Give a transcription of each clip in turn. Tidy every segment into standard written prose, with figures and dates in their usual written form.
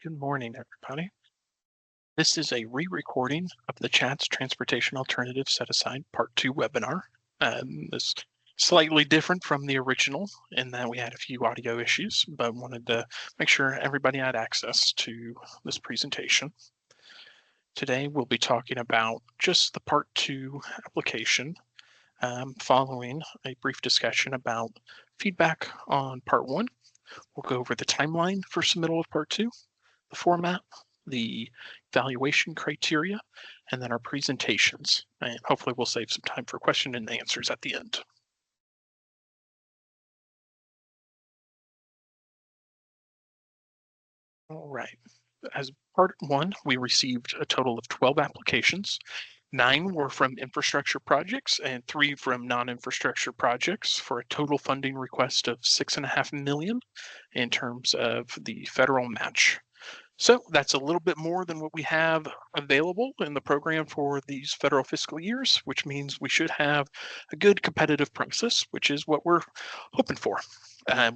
Good morning, everybody. This is a re-recording of the Chat's Transportation Alternatives Set Aside Part 2 webinar. This slightly different from the original in that we had a few audio issues, but wanted to make sure everybody had access to this presentation. Today, we'll be talking about just the Part 2 application, following a brief discussion about feedback on Part 1. We'll go over the timeline for submittal of Part 2, the format, the evaluation criteria, and then our presentations. And hopefully we'll save some time for question and answers at the end. All right. As part 1, we received a total of 12 applications. 9 were from infrastructure projects and 3 from non-infrastructure projects for a total funding request of $6.5 million in terms of the federal match. So that's a little bit more than what we have available in the program for these federal fiscal years, which means we should have a good competitive process, which is what we're hoping for.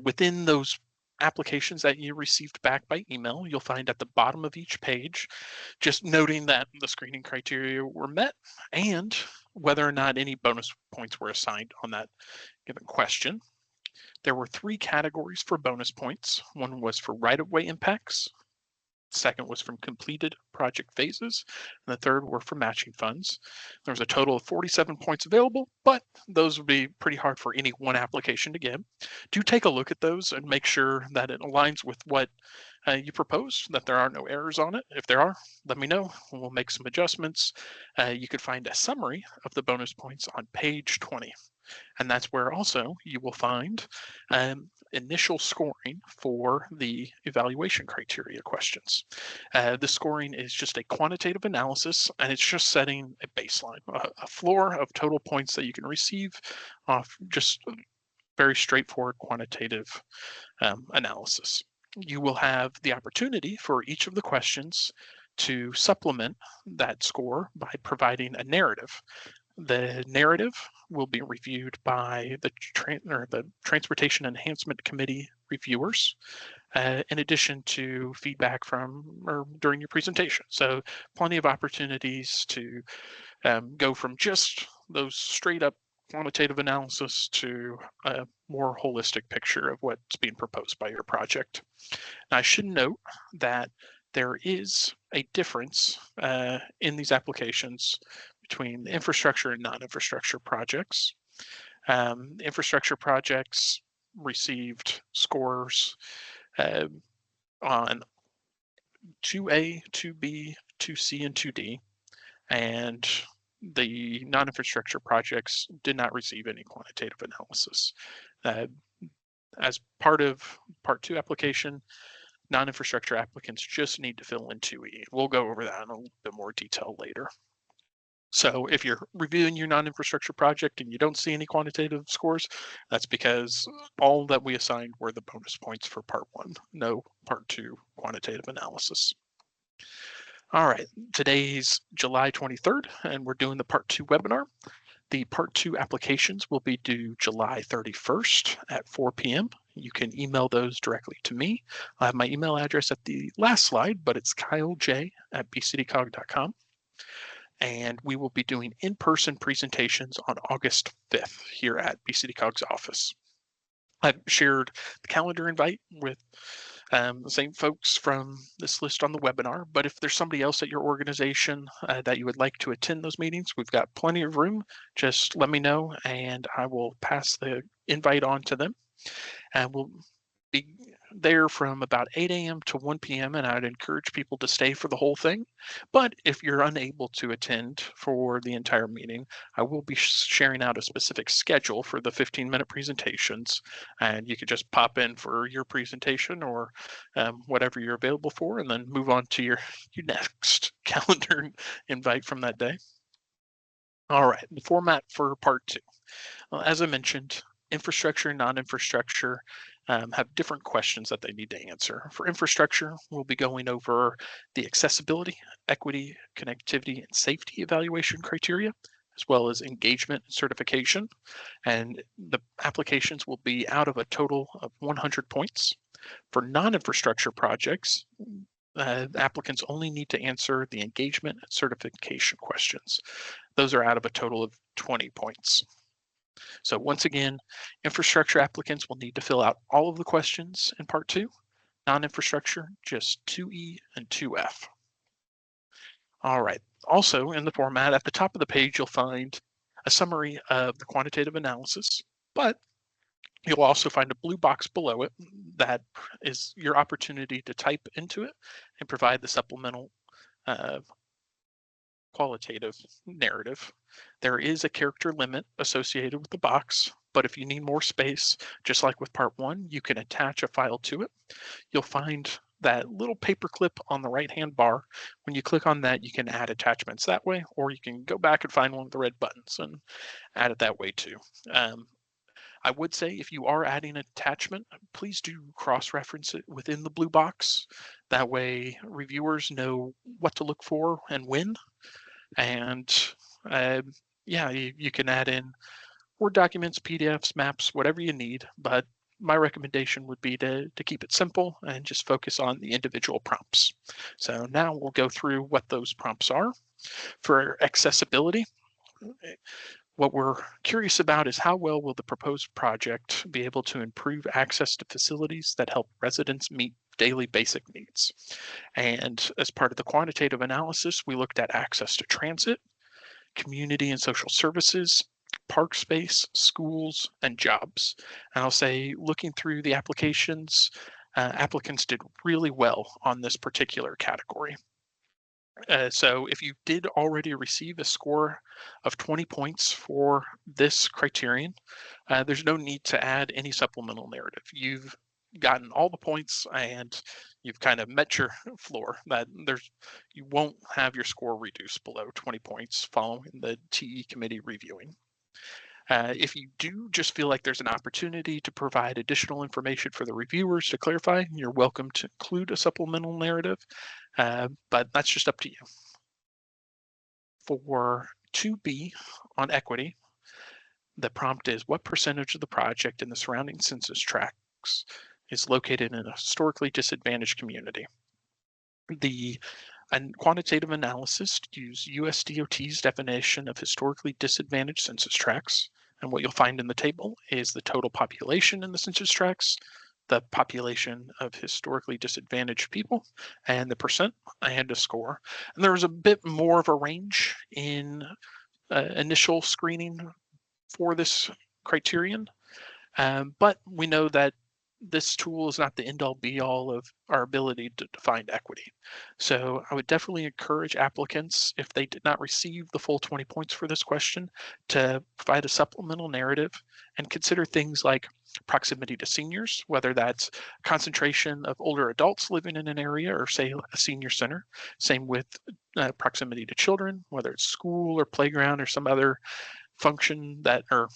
Within those applications that you received back by email, you'll find at the bottom of each page, just noting that the screening criteria were met and whether or not any bonus points were assigned on that given question. There were 3 categories for bonus points. One was for right-of-way impacts. Second was from completed project phases, and the third were for matching funds. There was a total of 47 points available, but those would be pretty hard for any one application to get. Do take a look at those and make sure that it aligns with what you proposed, that there are no errors on it. If there are, let me know, and we'll make some adjustments. You could find a summary of the bonus points on page 20. And that's where also you will find initial scoring for the evaluation criteria questions. The scoring is just a quantitative analysis, and it's just setting a baseline, a floor of total points that you can receive off just very straightforward quantitative analysis. You will have the opportunity for each of the questions to supplement that score by providing a narrative. The narrative will be reviewed by the Transportation Enhancement Committee reviewers, in addition to feedback from or during your presentation. So plenty of opportunities to go from just those straight up quantitative analysis to a more holistic picture of what's being proposed by your project. Now, I should note that there is a difference in these applications between infrastructure and non-infrastructure projects. Infrastructure projects received scores on 2A, 2B, 2C, and 2D, and the non-infrastructure projects did not receive any quantitative analysis. As part of Part 2 application, non-infrastructure applicants just need to fill in 2E. We'll go over that in a little bit more detail later. So if you're reviewing your non-infrastructure project and you don't see any quantitative scores, that's because all that we assigned were the bonus points for Part 1, no Part 2 quantitative analysis. All right, today's July 23rd, and we're doing the Part 2 webinar. The Part 2 applications will be due July 31st at 4 p.m. You can email those directly to me. I have my email address at the last slide, but it's kylej@bcitycog.com. And we will be doing in-person presentations on August 5th here at BCityCog's office. I've shared the calendar invite with the same folks from this list on the webinar, but if there's somebody else at your organization that you would like to attend those meetings, we've got plenty of room. Just let me know and I will pass the invite on to them. And we'll be there from about 8 a.m. to 1 p.m. and I'd encourage people to stay for the whole thing. But if you're unable to attend for the entire meeting, I will be sharing out a specific schedule for the 15-minute presentations, and you could just pop in for your presentation or whatever you're available for, and then move on to your next calendar invite from that day. All right, the format for Part 2. Well, as I mentioned, infrastructure and non-infrastructure have different questions that they need to answer. For infrastructure, we'll be going over the accessibility, equity, connectivity, and safety evaluation criteria, as well as engagement and certification. And the applications will be out of a total of 100 points. For non-infrastructure projects, applicants only need to answer the engagement and certification questions. Those are out of a total of 20 points. So once again, infrastructure applicants will need to fill out all of the questions in part 2. Non-infrastructure, just 2E and 2F. All right. Also in the format at the top of the page, you'll find a summary of the quantitative analysis, but you'll also find a blue box below it that is your opportunity to type into it and provide the supplemental uh, qualitative narrative. There is a character limit associated with the box, but if you need more space, just like with part 1, you can attach a file to it. You'll find that little paperclip on the right-hand bar. When you click on that, you can add attachments that way, or you can go back and find one of the red buttons and add it that way too. I would say if you are adding an attachment, please do cross-reference it within the blue box. That way reviewers know what to look for and when. And yeah, you can add in Word documents, PDFs, maps, whatever you need. But my recommendation would be to keep it simple and just focus on the individual prompts. So now we'll go through what those prompts are. For accessibility, what we're curious about is how well will the proposed project be able to improve access to facilities that help residents meet daily basic needs. And as part of the quantitative analysis, we looked at access to transit, community and social services, park space, schools, and jobs. And I'll say, looking through the applications, applicants did really well on this particular category. So if you did already receive a score of 20 points for this criterion, there's no need to add any supplemental narrative. You've gotten all the points and you've kind of met your floor. That you won't have your score reduced below 20 points following the TE committee reviewing. If you do just feel like there's an opportunity to provide additional information for the reviewers to clarify, you're welcome to include a supplemental narrative, but that's just up to you. For 2B on equity, the prompt is what percentage of the project in the surrounding census tracts is located in a historically disadvantaged community? The quantitative analysis used USDOT's definition of historically disadvantaged census tracts. And what you'll find in the table is the total population in the census tracts, the population of historically disadvantaged people, and the percent, and a score. And there was a bit more of a range in initial screening for this criterion. But we know that this tool is not the end all be all of our ability to define equity. So I would definitely encourage applicants, if they did not receive the full 20 points for this question, to provide a supplemental narrative and consider things like proximity to seniors, whether that's concentration of older adults living in an area or say a senior center. Same with proximity to children, whether it's school or playground or some other function that or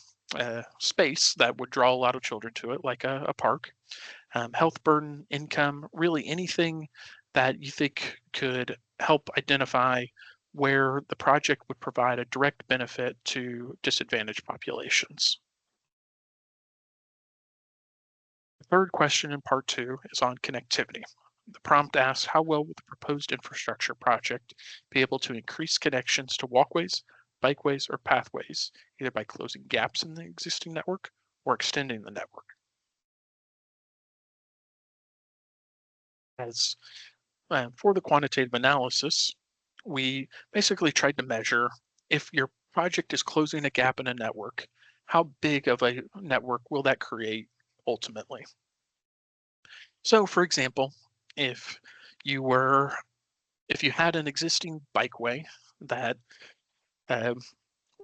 space that would draw a lot of children to it, like a park. Health burden, income, really anything that you think could help identify where the project would provide a direct benefit to disadvantaged populations. The third question in part 2 is on connectivity. The prompt asks, how well will the proposed infrastructure project be able to increase connections to walkways, bikeways, or pathways, either by closing gaps in the existing network or extending the network? As for the quantitative analysis, we basically tried to measure if your project is closing a gap in a network, how big of a network will that create ultimately? So for example, if you were if you had an existing bikeway that uh,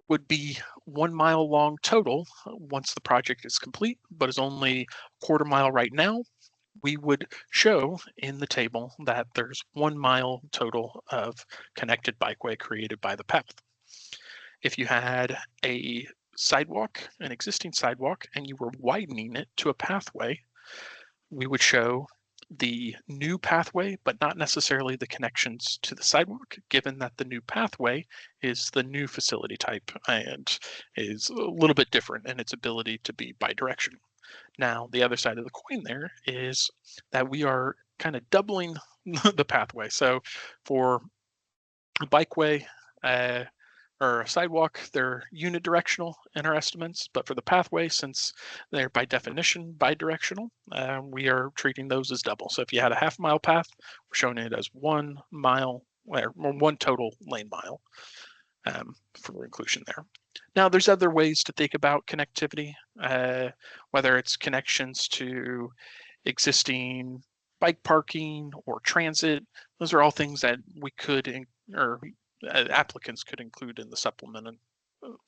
would be 1 mile long total once the project is complete, but is only a quarter mile right now, we would show in the table that there's 1 mile total of connected bikeway created by the path. If you had a sidewalk, an existing sidewalk, and you were widening it to a pathway, we would show the new pathway, but not necessarily the connections to the sidewalk, given that the new pathway is the new facility type and is a little bit different in its ability to be bidirectional. Now, the other side of the coin there is that we are kind of doubling the pathway. So for a bikeway uh, or a sidewalk, they're unidirectional in our estimates, but for the pathway, since they're by definition bidirectional, we are treating those as double. So if you had a half-mile path, we're showing it as 1 mile, or one total lane mile for inclusion there. Now, there's other ways to think about connectivity, whether it's connections to existing bike parking or transit. Those are all things that we could, or applicants could include in the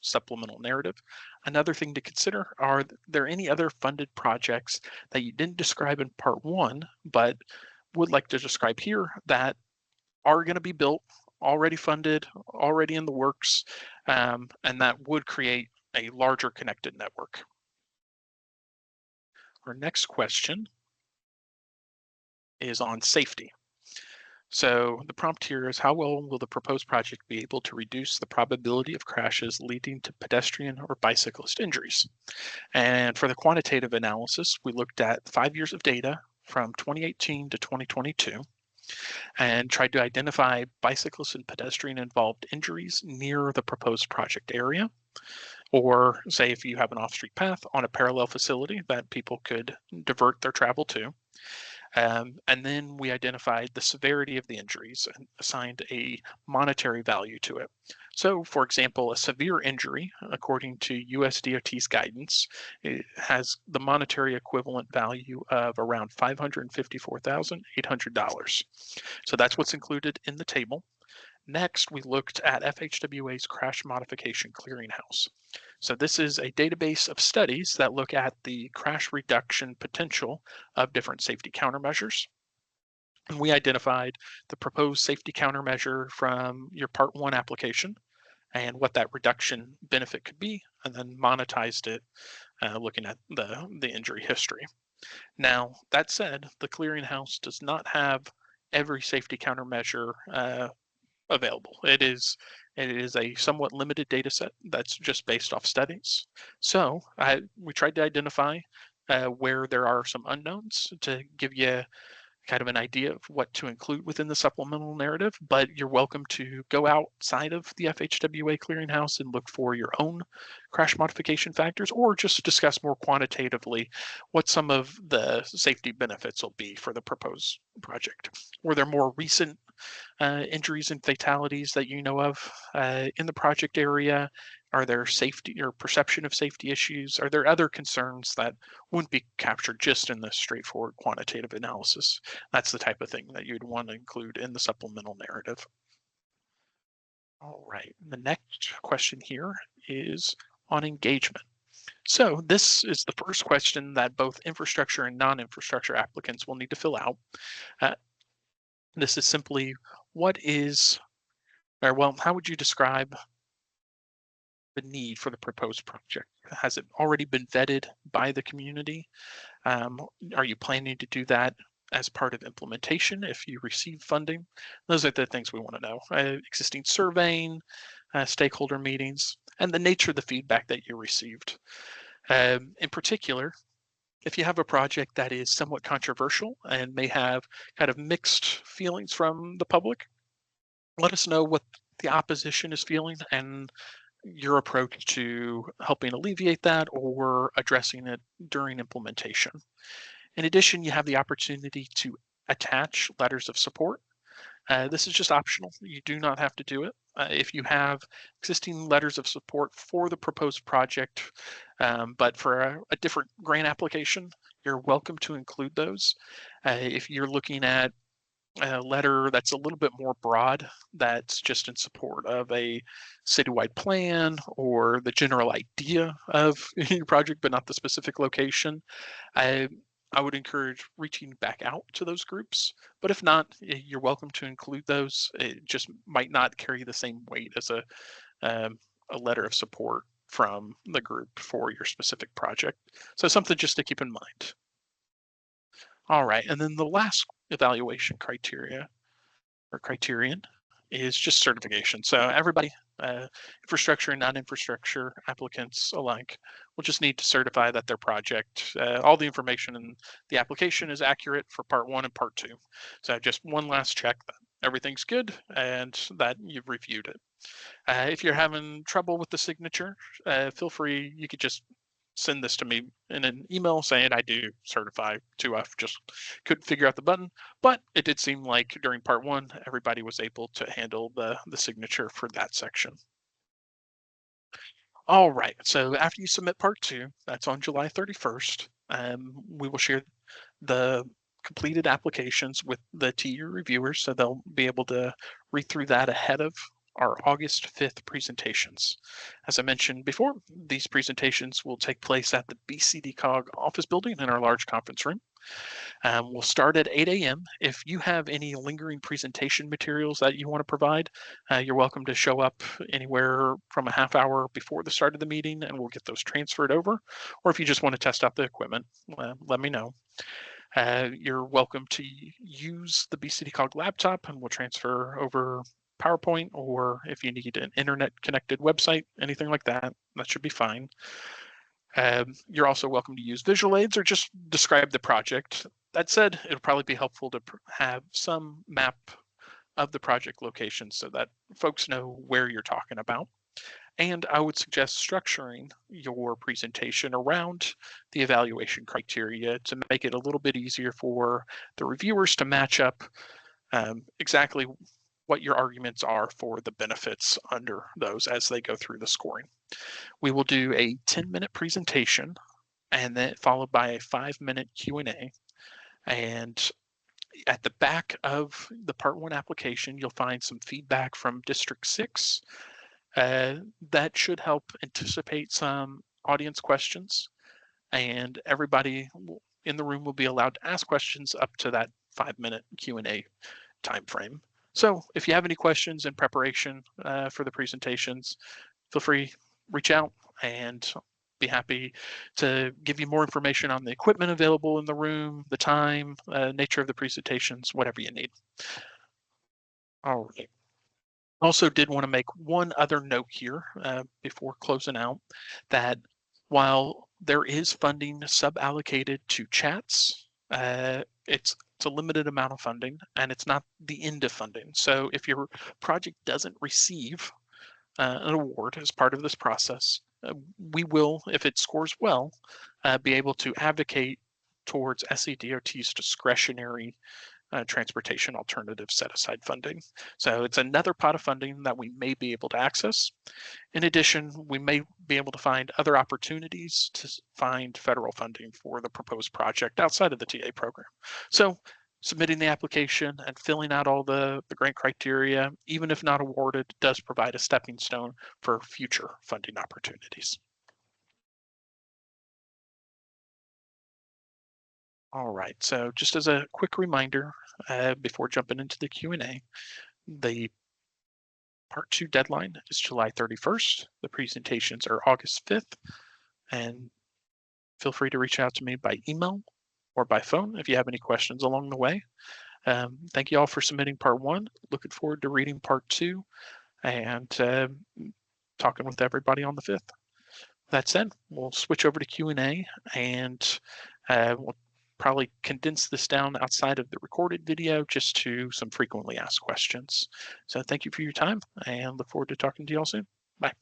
supplemental narrative. Another thing to consider, are there any other funded projects that you didn't describe in part one, but would like to describe here that are going to be built, already funded, already in the works, and that would create a larger connected network. Our next question is on safety. So the prompt here is, how well will the proposed project be able to reduce the probability of crashes leading to pedestrian or bicyclist injuries? And for the quantitative analysis, we looked at 5 years of data from 2018 to 2022 and tried to identify bicyclist and pedestrian involved injuries near the proposed project area, or say if you have an off-street path on a parallel facility that people could divert their travel to. And then we identified the severity of the injuries and assigned a monetary value to it. So, for example, a severe injury, according to USDOT's guidance, it has the monetary equivalent value of around $554,800. So that's what's included in the table. Next, we looked at FHWA's Crash Modification Clearinghouse. So this is a database of studies that look at the crash reduction potential of different safety countermeasures. And we identified the proposed safety countermeasure from your Part 1 application and what that reduction benefit could be, and then monetized it looking at the injury history. Now, that said, the clearinghouse does not have every safety countermeasure available. It is a somewhat limited data set that's just based off studies. So we tried to identify where there are some unknowns to give you kind of an idea of what to include within the supplemental narrative, but you're welcome to go outside of the FHWA clearinghouse and look for your own crash modification factors, or just discuss more quantitatively what some of the safety benefits will be for the proposed project. Were there more recent injuries and fatalities that you know of in the project area? Are there safety or perception of safety issues? Are there other concerns that wouldn't be captured just in the straightforward quantitative analysis? That's the type of thing that you'd want to include in the supplemental narrative. All right, the next question here is on engagement. So this is the first question that both infrastructure and non-infrastructure applicants will need to fill out. This is simply, how would you describe the need for the proposed project? Has it already been vetted by the community? Are you planning to do that as part of implementation if you receive funding? Those are the things we want to know. Existing surveying, stakeholder meetings, and the nature of the feedback that you received. In particular, if you have a project that is somewhat controversial and may have kind of mixed feelings from the public, let us know what the opposition is feeling and your approach to helping alleviate that or addressing it during implementation. In addition, you have the opportunity to attach letters of support. This is just optional. You do not have to do it. If you have existing letters of support for the proposed project, but for a different grant application, you're welcome to include those. If you're looking at a letter that's a little bit more broad, that's just in support of a citywide plan or the general idea of your project, but not the specific location, I would encourage reaching back out to those groups. But if not, you're welcome to include those. It just might not carry the same weight as a letter of support from the group for your specific project. So something just to keep in mind. All right, and then the last evaluation criteria or criterion is just certification. So everybody Infrastructure and non-infrastructure applicants alike will just need to certify that their project, all the information in the application is accurate for part one and part two. So just one last check that everything's good and that you've reviewed it. If you're having trouble with the signature, feel free, you could just send this to me in an email saying I do certify 2F, just couldn't figure out the button. But it did seem like during part one, everybody was able to handle the signature for that section. All right, so after you submit part two, that's on July 31st, we will share the completed applications with the TU reviewers, so they'll be able to read through that ahead of our August 5th presentations. As I mentioned before, these presentations will take place at the BCDcog office building in our large conference room. We'll start at 8 a.m. If you have any lingering presentation materials that you want to provide, you're welcome to show up anywhere from a half hour before the start of the meeting and we'll get those transferred over. Or if you just want to test out the equipment, let me know. You're welcome to use the BCDcog laptop and we'll transfer over PowerPoint, or if you need an internet connected website, anything like that, that should be fine. You're also welcome to use visual aids or just describe the project. That said, it'll probably be helpful to have some map of the project location so that folks know where you're talking about. And I would suggest structuring your presentation around the evaluation criteria to make it a little bit easier for the reviewers to match up exactly what your arguments are for the benefits under those as they go through the scoring. We will do a 10-minute presentation and then followed by a 5-minute Q&A. And at the back of the part one application, you'll find some feedback from District 6 that should help anticipate some audience questions, and everybody in the room will be allowed to ask questions up to that 5-minute Q&A time frame. So if you have any questions in preparation for the presentations, feel free, reach out and be happy to give you more information on the equipment available in the room, the time, nature of the presentations, whatever you need. All right. Also did want to make one other note here before closing out, that while there is funding sub-allocated to chats, it's a limited amount of funding and it's not the end of funding. So if your project doesn't receive an award as part of this process, we will, if it scores well, be able to advocate towards SCDOT's discretionary transportation alternative set aside funding. So it's another pot of funding that we may be able to access. In addition, we may be able to find other opportunities to find federal funding for the proposed project outside of the TA program. So submitting the application and filling out all the grant criteria, even if not awarded, does provide a stepping stone for future funding opportunities. All right, so just as a quick reminder, before jumping into the Q&A, the part two deadline is July 31st. The presentations are August 5th, and feel free to reach out to me by email or by phone if you have any questions along the way. Thank you all for submitting part one. Looking forward to reading part two and talking with everybody on the 5th. That said, we'll switch over to Q&A and we'll probably condense this down outside of the recorded video just to some frequently asked questions. So thank you for your time and look forward to talking to you all soon. Bye.